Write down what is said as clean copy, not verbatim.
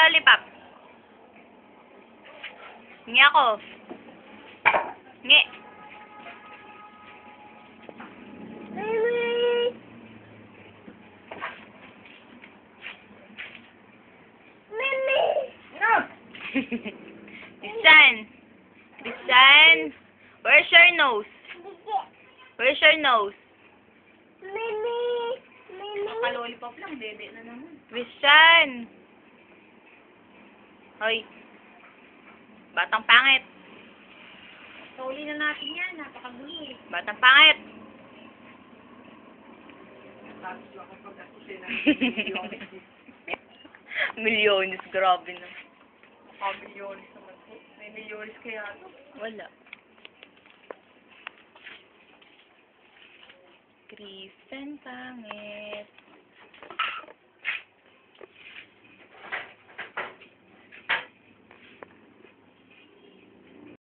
lollipop. Hingi ako. Hingi. Bisan. Bisan. Where's your nose? Where's your nose? Naka-lollipop lang, bebe na naman. Bisan. Hoy. Batang pangit. Sauli na natin yan, napakagulo eh. Batang pangit. Tapos ako pag-asusin na Milyones, grabe na. milyones naman po. May milyones kaya ito. Wala. Kristen pangit.